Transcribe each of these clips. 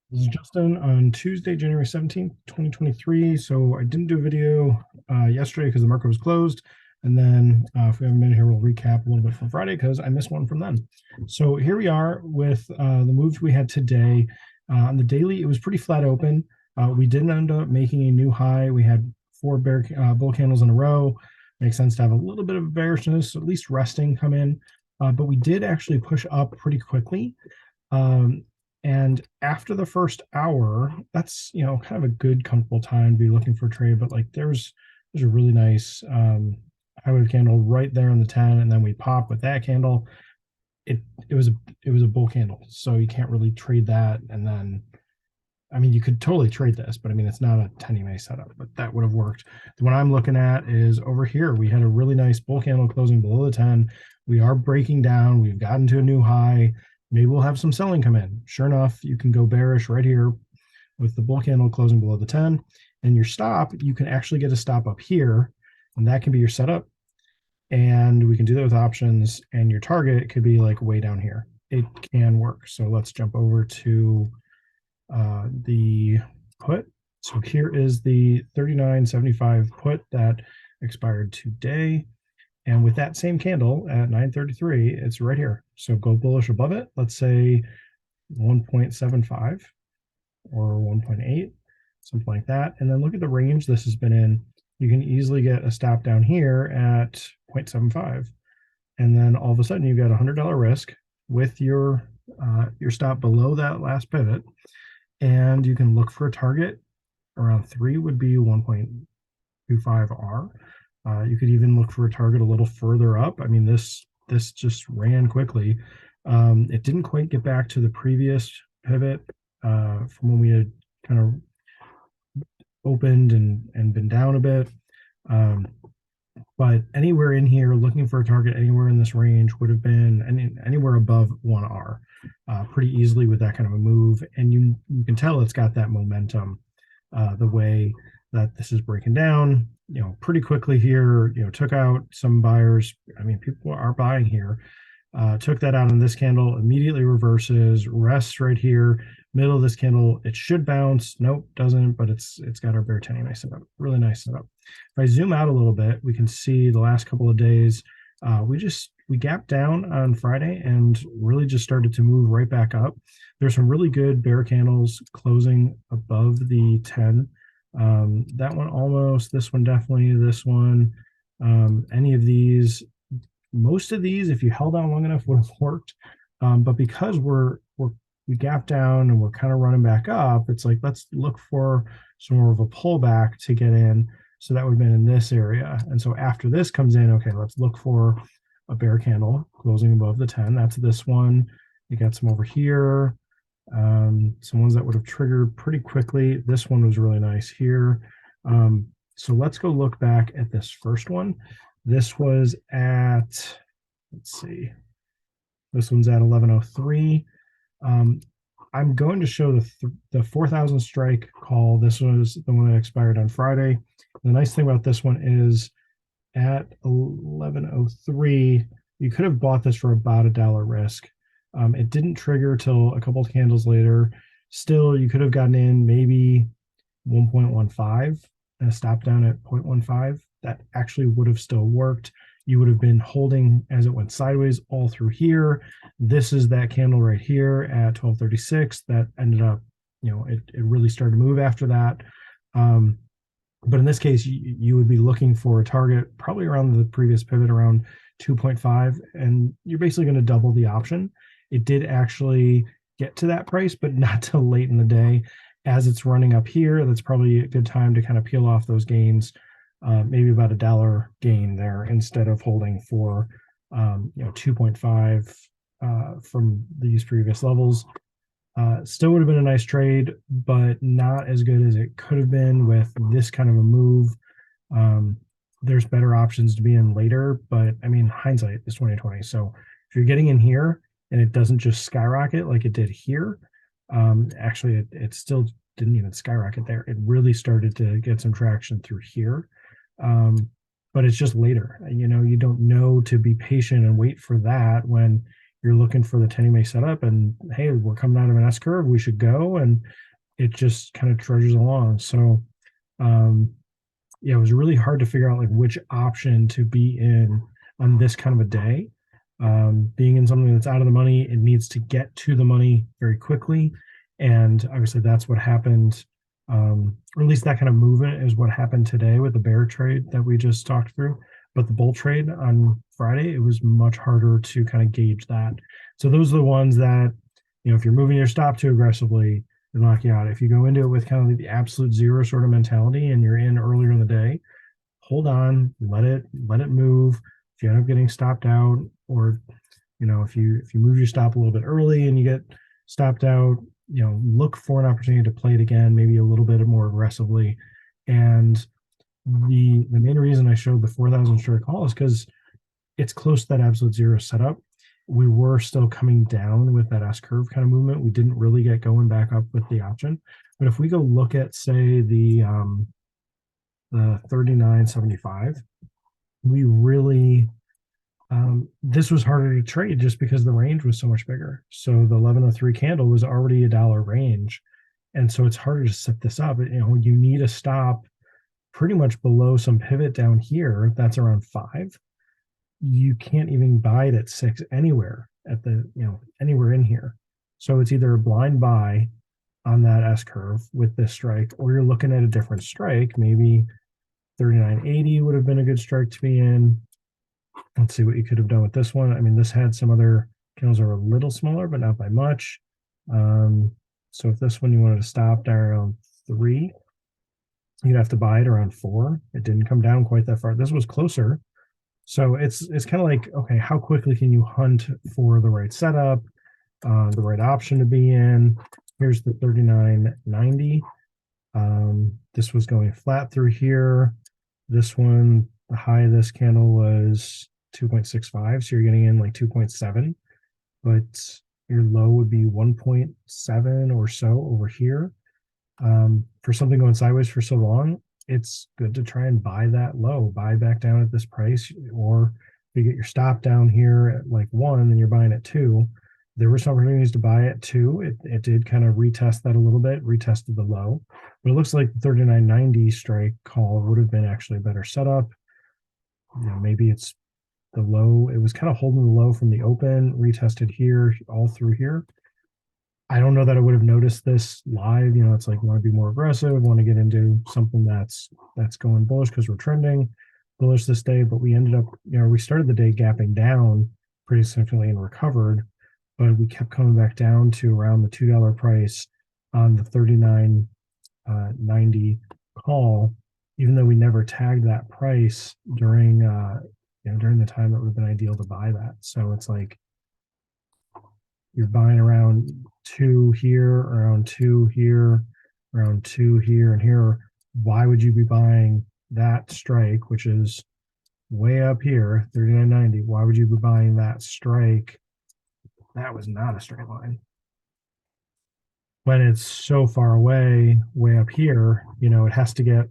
This is Justin on Tuesday, January 17th, 2023. So I didn't do a video yesterday because the market was closed. And then if we have a minute here, we'll recap a little bit from Friday because I missed one from then. So here we are with the moves we had today. On the daily, it was pretty flat open. We didn't end up making a new high. We had four bull candles in a row. Makes sense to have a little bit of bearishness, at least resting come in. But we did actually push up pretty quickly. And after the first hour, that's kind of a good comfortable time to be looking for a trade. But like there's a really nice high wave candle right there on the 10, and then we pop with that candle. It was a bull candle, so you can't really trade that. And then I mean you could totally trade this, but I mean it's not a 10 EMA setup, but that would have worked. The one I'm looking at is over here. We had a really nice bull candle closing below the 10. We are breaking down. We've gotten to a new high. Maybe we'll have some selling come in. Sure enough, you can go bearish right here with the bull candle closing below the 10. And your stop, you can actually get a stop up here, and that can be your setup. And we can do that with options, and your target could be like way down here. It can work. So let's jump over to the put. So here is the 39.75 put that expired today. And with that same candle at 9:33, it's right here. So go bullish above it. Let's say 1.75 or 1.8, something like that. And then look at the range this has been in. You can easily get a stop down here at 0.75. And then all of a sudden you've got a $100 risk with your stop below that last pivot. And you can look for a target around 3 would be 1.25R. You could even look for a target a little further up. I mean, this just ran quickly. It didn't quite get back to the previous pivot from when we had kind of opened and been down a bit. But anywhere in here, looking for a target anywhere in this range would have been anywhere above 1R pretty easily with that kind of a move. And you can tell it's got that momentum the way that this is breaking down, pretty quickly here, took out some buyers. I mean, people are buying here. Took that out on this candle, immediately reverses, rests right here, middle of this candle. It should bounce. Nope, doesn't, but it's got our bear 10 EMA setup. Really nice setup. If I zoom out a little bit, we can see the last couple of days, we gapped down on Friday and really just started to move right back up. There's some really good bear candles closing above the 10. That one almost, this one definitely, this one, any of these, most of these, if you held on long enough, would have worked. But because we gap down and we're kind of running back up, it's like let's look for some more of a pullback to get in. So that would have been in this area. And so after this comes in, okay, let's look for a bear candle closing above the 10. That's this one. You got some over here. Some ones that would have triggered pretty quickly. This one was really nice here. So let's go look back at this first one. This was at, let's see, this one's at 11:03. I'm going to show the 4,000 strike call. This was the one that expired on Friday. The nice thing about this one is at 11:03, you could have bought this for about $1 risk. It didn't trigger till a couple of candles later. Still, you could have gotten in maybe 1.15 and a stop down at 0.15. That actually would have still worked. You would have been holding as it went sideways all through here. This is that candle right here at 12:36 that ended up, it really started to move after that. But in this case, you would be looking for a target probably around the previous pivot around 2.5, and you're basically going to double the option. It did actually get to that price, but not till late in the day. As it's running up here, that's probably a good time to kind of peel off those gains, maybe about $1 gain there instead of holding for 2.5 from these previous levels. Still would have been a nice trade, but not as good as it could have been with this kind of a move. There's better options to be in later, but I mean, hindsight is 2020. So if you're getting in here and it doesn't just skyrocket like it did here, actually it still didn't even skyrocket there. It really started to get some traction through here. But it's just later. You don't know to be patient and wait for that when you're looking for the 10 EMA setup, and hey, we're coming out of an S curve, we should go, and it just kind of trudges along. So yeah, it was really hard to figure out like which option to be in on this kind of a day. Being in something that's out of the money, it needs to get to the money very quickly, and obviously that's what happened. Or at least that kind of movement is what happened today with the bear trade that we just talked through. But the bull trade on Friday, it was much harder to kind of gauge that. So those are the ones that, if you're moving your stop too aggressively, they knock you out. If you go into it with kind of like the absolute zero sort of mentality and you're in earlier in the day, hold on, let it move. If you end up getting stopped out, or if you move your stop a little bit early and you get stopped out, look for an opportunity to play it again, maybe a little bit more aggressively. And the main reason I showed the 4,000 strike call is because it's close to that absolute zero setup. We were still coming down with that S curve kind of movement. We didn't really get going back up with the option. But if we go look at, say, the 39.75, we really this was harder to trade just because the range was so much bigger. So the 1103 candle was already a dollar range, and so it's harder to set this up. You need a stop pretty much below some pivot down here that's around 5. You can't even buy it at 6 anywhere at the anywhere in here. So it's either a blind buy on that S curve with this strike, or you're looking at a different strike. Maybe 39.80 would have been a good strike to be in. Let's see what you could have done with this one. I mean, this had some other candles that are a little smaller, but not by much. So if this one you wanted to stop down around 3, you'd have to buy it around 4. It didn't come down quite that far. This was closer. So it's kind of like, okay, how quickly can you hunt for the right setup, the right option to be in? Here's the 39.90. This was going flat through here. This one, the high of this candle was 2.65, so you're getting in like 2.7, but your low would be 1.7 or so over here. For something going sideways for so long, it's good to try and buy that low, buy back down at this price, or if you get your stop down here at like 1 and you're buying at 2. There were some opportunities to buy at 2. It did kind of retest that a little bit, retested the low, but it looks like the 39.90 strike call would have been actually a better setup. Maybe it's the low. It was kind of holding the low from the open, retested here, all through here. I don't know that I would have noticed this live. It's like, want to be more aggressive, want to get into something that's going bullish because we're trending bullish this day. But we ended up, we started the day gapping down pretty significantly and recovered, but we kept coming back down to around the $2 price on the 39.90 call, even though we never tagged that price during during the time that would have been ideal to buy that. So it's like you're buying around 2 here, around 2 here, around 2 here, and here. Why would you be buying that strike, which is way up here, 39.90? Why would you be buying that strike? That was not a straight line. When it's so far away, way up here, it has to get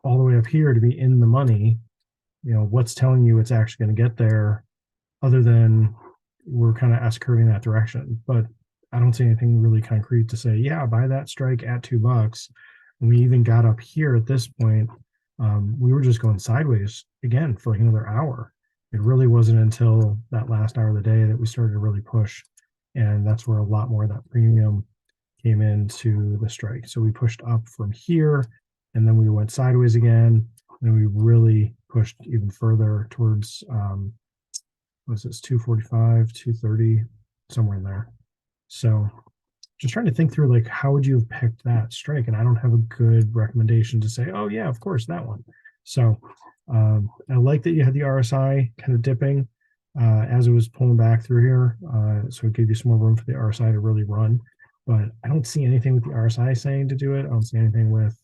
all the way up here to be in the money. What's telling you it's actually going to get there, other than we're kind of S-curving that direction? But I don't see anything really concrete to say, yeah, buy that strike at $2. And we even got up here at this point. We were just going sideways again for like another hour. It really wasn't until that last hour of the day that we started to really push. And that's where a lot more of that premium came into the strike. So we pushed up from here, and then we went sideways again, and we really pushed even further towards was this 245, 230, somewhere in there. So just trying to think through, like, how would you have picked that strike? And I don't have a good recommendation to say, oh yeah, of course, that one. So I like that you had the RSI kind of dipping as it was pulling back through here. So it gave you some more room for the RSI to really run. But I don't see anything with the RSI saying to do it. I don't see anything with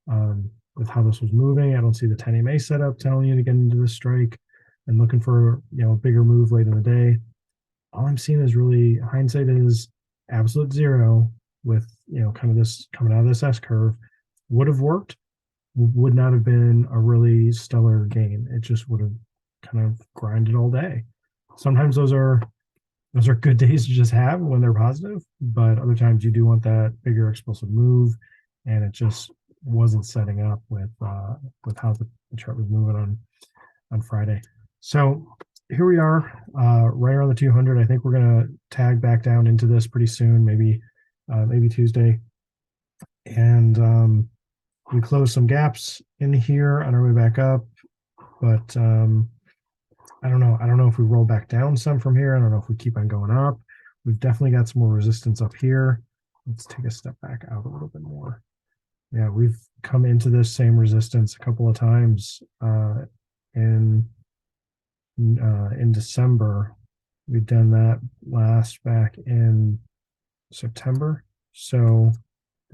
how this was moving. I don't see the 10 EMA setup telling you to get into this strike and looking for a bigger move late in the day. All I'm seeing is really hindsight is absolute zero with kind of this coming out of this S curve. Would have worked, would not have been a really stellar game. It just would have kind of grinded all day. Sometimes those are those are good days to just have when they're positive, but other times you do want that bigger explosive move, and it just wasn't setting up with how the chart was moving on Friday. So here we are, right around the 200. I think we're gonna tag back down into this pretty soon, maybe Tuesday, and we close some gaps in here on our way back up, but I don't know. I don't know if we roll back down some from here. I don't know if we keep on going up. We've definitely got some more resistance up here. Let's take a step back out a little bit more. Yeah, we've come into this same resistance a couple of times in December. We've done that last back in September. So,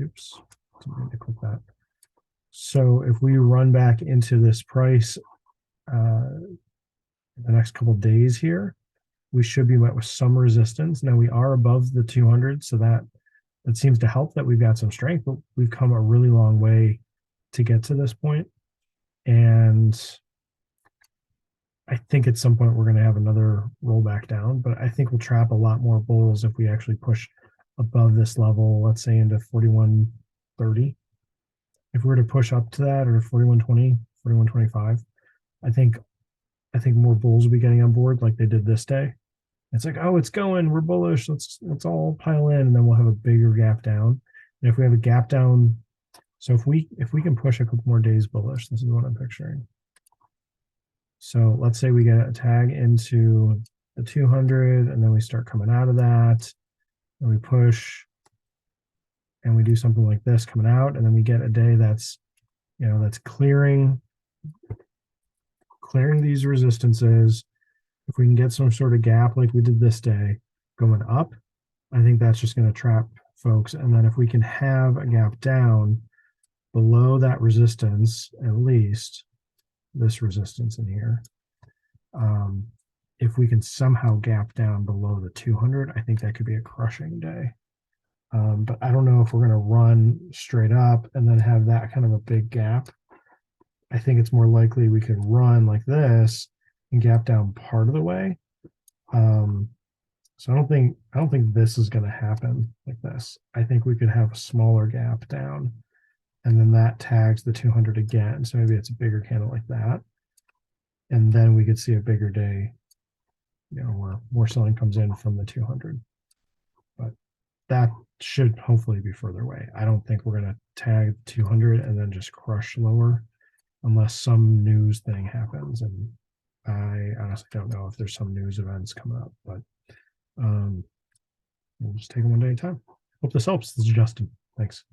oops, didn't mean to click that. So if we run back into this price the next couple of days here, we should be met with some resistance. Now we are above the 200, so that seems to help that we've got some strength, but we've come a really long way to get to this point. And I think at some point we're going to have another rollback down, but I think we'll trap a lot more bulls if we actually push above this level, let's say into 41.30. If we were to push up to that, or 41.20, 41.25, I think more bulls will be getting on board like they did this day. It's like, oh, it's going, we're bullish, let's all pile in, and then we'll have a bigger gap down. And if we have a gap down, so if we can push a couple more days bullish, this is what I'm picturing. So let's say we get a tag into the 200, and then we start coming out of that, and we push, and we do something like this coming out, and then we get a day that's, that's clearing these resistances. If we can get some sort of gap like we did this day going up, I think that's just going to trap folks. And then if we can have a gap down below that resistance, at least this resistance in here, if we can somehow gap down below the 200, I think that could be a crushing day. But I don't know if we're going to run straight up and then have that kind of a big gap. I think it's more likely we could run like this and gap down part of the way. So I don't think this is going to happen like this. I think we could have a smaller gap down, and then that tags the 200 again. So maybe it's a bigger candle like that, and then we could see a bigger day, where more selling comes in from the 200. But that should hopefully be further away. I don't think we're going to tag 200 and then just crush lower, unless some news thing happens. And I honestly don't know if there's some news events coming up, but we'll just take it one day at a time. Hope this helps. This is Justin. Thanks.